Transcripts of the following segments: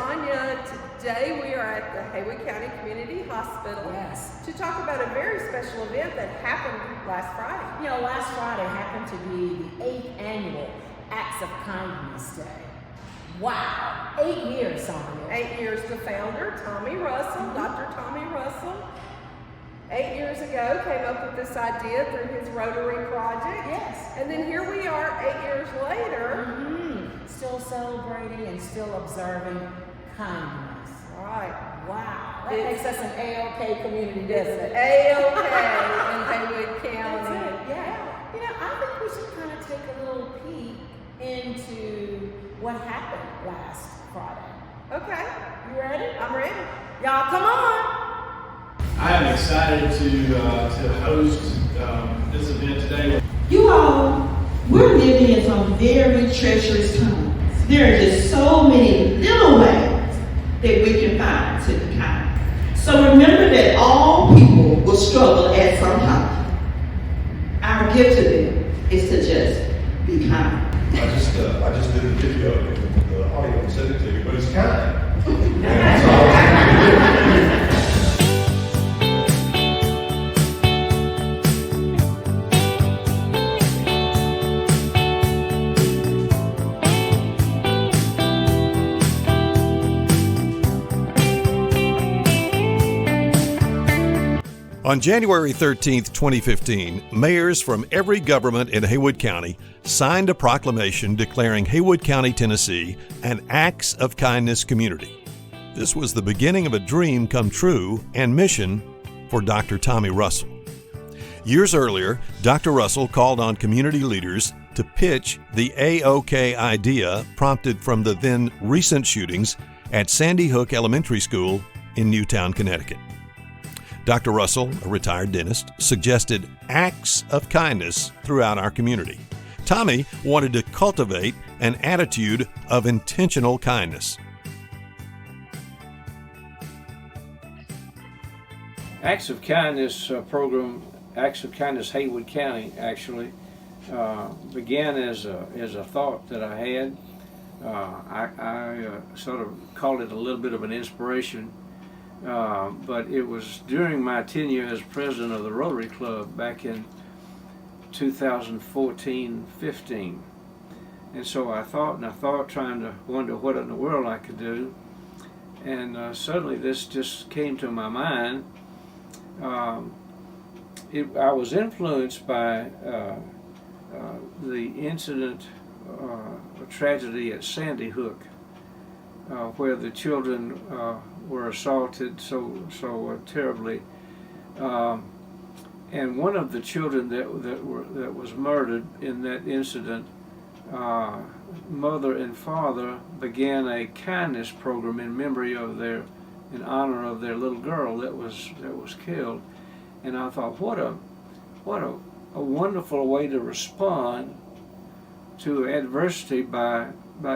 Tanya. Today we are at the Haywood County Community Hospital to talk about a very special event that happened last Friday. You know, last Friday happened to be the 8th annual Acts of Kindness Day. Wow, 8 years, Sonia. 8 years. The founder, Tommy Russell, Dr. Tommy Russell, 8 years ago came up with this idea through his Rotary project. Yes. And then here we are 8 years later. Still celebrating and still observing kindness. Right. Wow. That makes us an A-OK community, doesn't it? A-OK in Haywood County. That's it, yeah. You know, I think we should kind of take a little peek into what happened last Friday. Okay. You ready? I'm ready. Y'all, come on. I am excited to host this event today. You all, we're living in some very treacherous times. There are just so many little ways that we can find to be kind. So remember that all people will struggle at some time. Our gift to them is to just be kind. I just did the video and the audio and sent it to you, but it's kind. That's all I can do. On January 13, 2015, mayors from every government in Haywood County signed a proclamation declaring Haywood County, Tennessee, an Acts of Kindness community. This was the beginning of a dream come true and mission for Dr. Tommy Russell. Years earlier, Dr. Russell called on community leaders to pitch the A-OK idea prompted from the then recent shootings at Sandy Hook Elementary School in Newtown, Connecticut. Dr. Russell, a retired dentist, suggested acts of kindness throughout our community. Tommy wanted to cultivate an attitude of intentional kindness. Acts of Kindness program, Acts of Kindness Haywood County, actually began as a thought that I had. I sort of called it a little bit of an inspiration. But it was during my tenure as president of the Rotary Club back in 2014-15. And so I thought, trying to wonder what in the world I could do. And suddenly this just came to my mind. I was influenced by the incident, a tragedy at Sandy Hook, where the children were assaulted so terribly, and one of the children that was murdered in that incident, mother and father began a kindness program in honor of their little girl that was killed. And I thought, what a wonderful way to respond to adversity by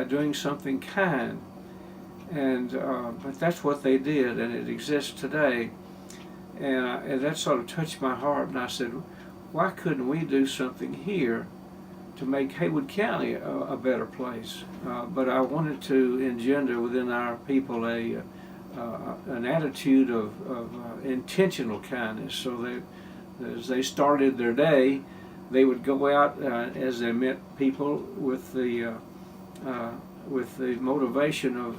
doing something kind. And but that's what they did, and it exists today. And that sort of touched my heart, and I said, why couldn't we do something here to make Haywood County a better place? But I wanted to engender within our people an attitude of intentional kindness, so that as they started their day, they would go out as they met people with the motivation of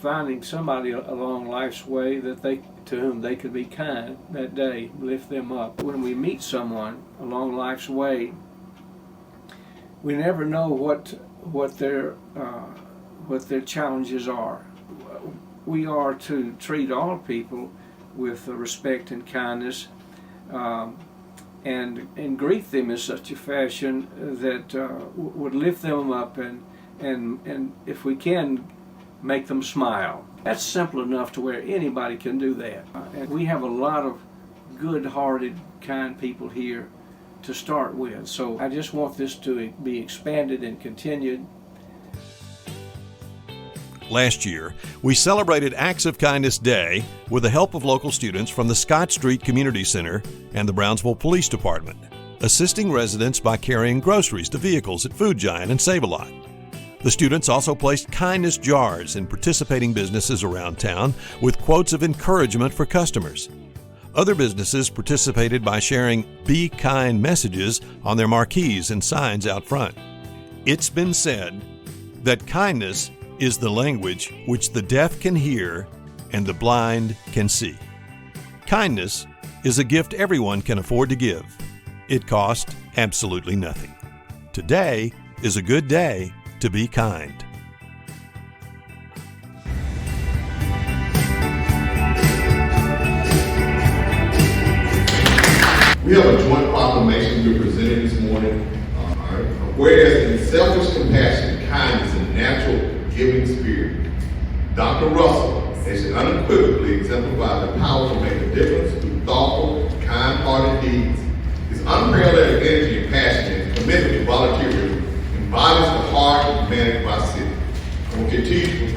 finding somebody along life's way to whom they could be kind that day, lift them up. When we meet someone along life's way, we never know what their challenges are. We are to treat all people with respect and kindness, and greet them in such a fashion that would lift them up and if we can, make them smile. That's simple enough to where anybody can do that. And we have a lot of good-hearted, kind people here to start with. So I just want this to be expanded and continued. Last year, we celebrated Acts of Kindness Day with the help of local students from the Scott Street Community Center and the Brownsville Police Department, assisting residents by carrying groceries to vehicles at Food Giant and Save-A-Lot. The students also placed kindness jars in participating businesses around town with quotes of encouragement for customers. Other businesses participated by sharing "Be Kind" messages on their marquees and signs out front. It's been said that kindness is the language which the deaf can hear and the blind can see. Kindness is a gift everyone can afford to give. It costs absolutely nothing. Today is a good day to be kind. We have a joint proclamation we're presenting this morning. Whereas in selfish compassion, kindness, and natural giving spirit, Dr. Russell has unequivocally exemplified the power to make a difference through thoughtful, kind-hearted deeds. His unparalleled energy and passion and commitment to volunteerism embodies the heart of humanity of our city. And will continue to be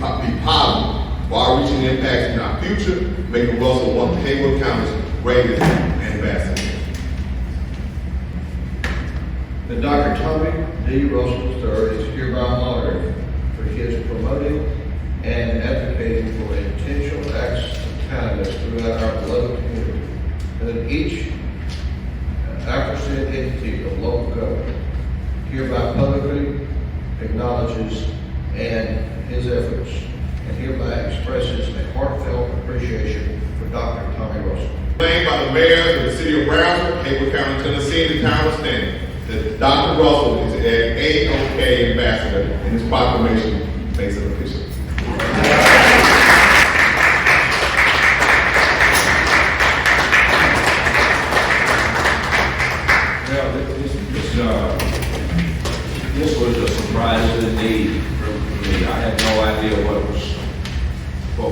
positive, far-reaching impacts in our future, making Russell one of Haywood County's greatest ambassadors. And Dr. Tommy D. Russell III is hereby honored for his promoting and advocating for intentional acts of kindness throughout our beloved community, and that each aforesaid entity of local government hereby publicly acknowledges and his efforts, and hereby expresses a heartfelt appreciation for Dr. Tommy Russell. Claimed by the mayor of the city of Brownsville, Haywood County, Tennessee, and the town of Stanton, that Dr. Russell is an A.O.K. ambassador, and this proclamation makes it official. Well, this was a surprise indeed for me. I had no idea what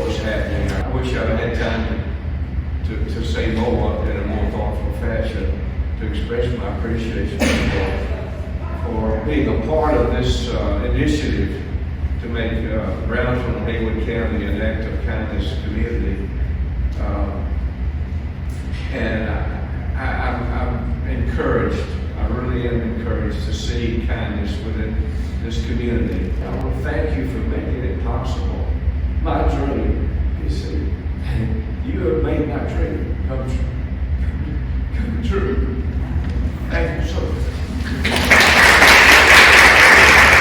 was happening. I wish I'd had time to say more in a more thoughtful fashion, to express my appreciation for being a part of this initiative to make Brownsville and Haywood County an act of kindness community. And I'm encouraged, I really am encouraged to see kindness within this community. I want to thank you for making it possible. My dream, you see, you have made my dream come true. Thank you so much.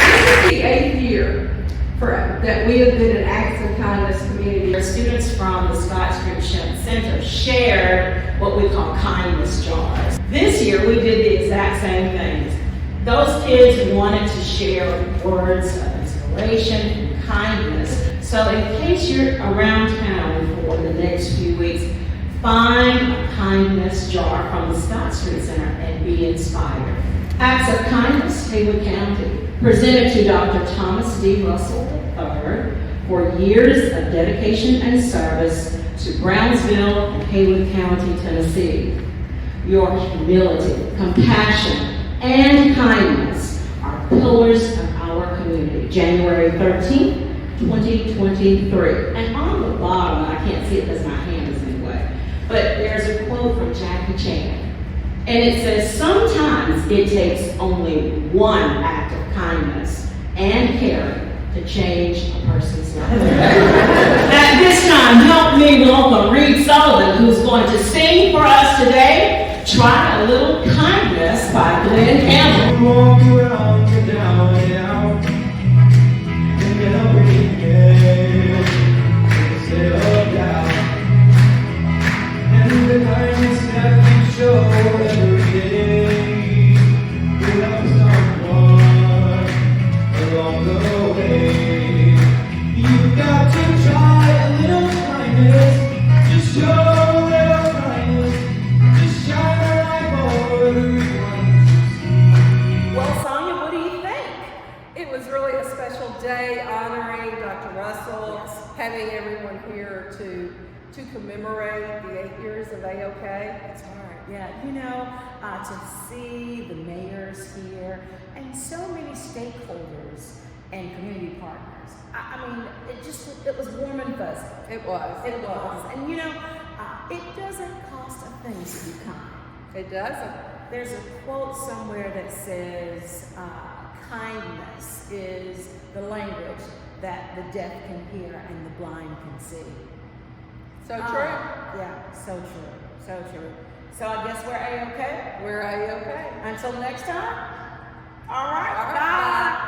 This is the 8th year that we have been an Acts of Kindness community. Our students from the Scott Street Center shared what we call kindness jars. This year we did the exact same things. Those kids wanted to share words of inspiration and kindness. So in case you're around town for the next few weeks, find a kindness jar from the Scott Street Center and be inspired. Acts of Kindness, Haywood County, presented to Dr. Thomas D. Russell III for years of dedication and service to Brownsville and Haywood County, Tennessee. Your humility, compassion, and kindness are pillars of our community. January 13th, 2023. And on the bottom, I can't see it because my hand is in the way, but there's a quote from Jackie Chan. And it says, sometimes it takes only one act of kindness and caring to change a person's life. At this time, help me welcome Reed Sullivan, who's going to sing for us today, Try a Little Kindness by Glenn Campbell. Walk around, get down and out, and get up again, stay up down, and the kindness that we show every day, we love someone along the way. You've got to try a little kindness, just show a little kindness, just shine a light for everyone to see. Well, Sonia, what do you think? It was really a special day honoring Dr. Russell, having everyone here to commemorate the 8 years of AOK. That's right. Yeah, you know, to see the mayors here and so many stakeholders and community partners. I mean, it was warm and fuzzy. It was. It was. And you know, it doesn't cost a thing to be kind. It doesn't. There's a quote somewhere that says, kindness is the language that the deaf can hear and the blind can see. So true. Yeah, so true, so true. So I guess we're A-okay? We're A-okay. Until next time? All right, All right, bye. bye.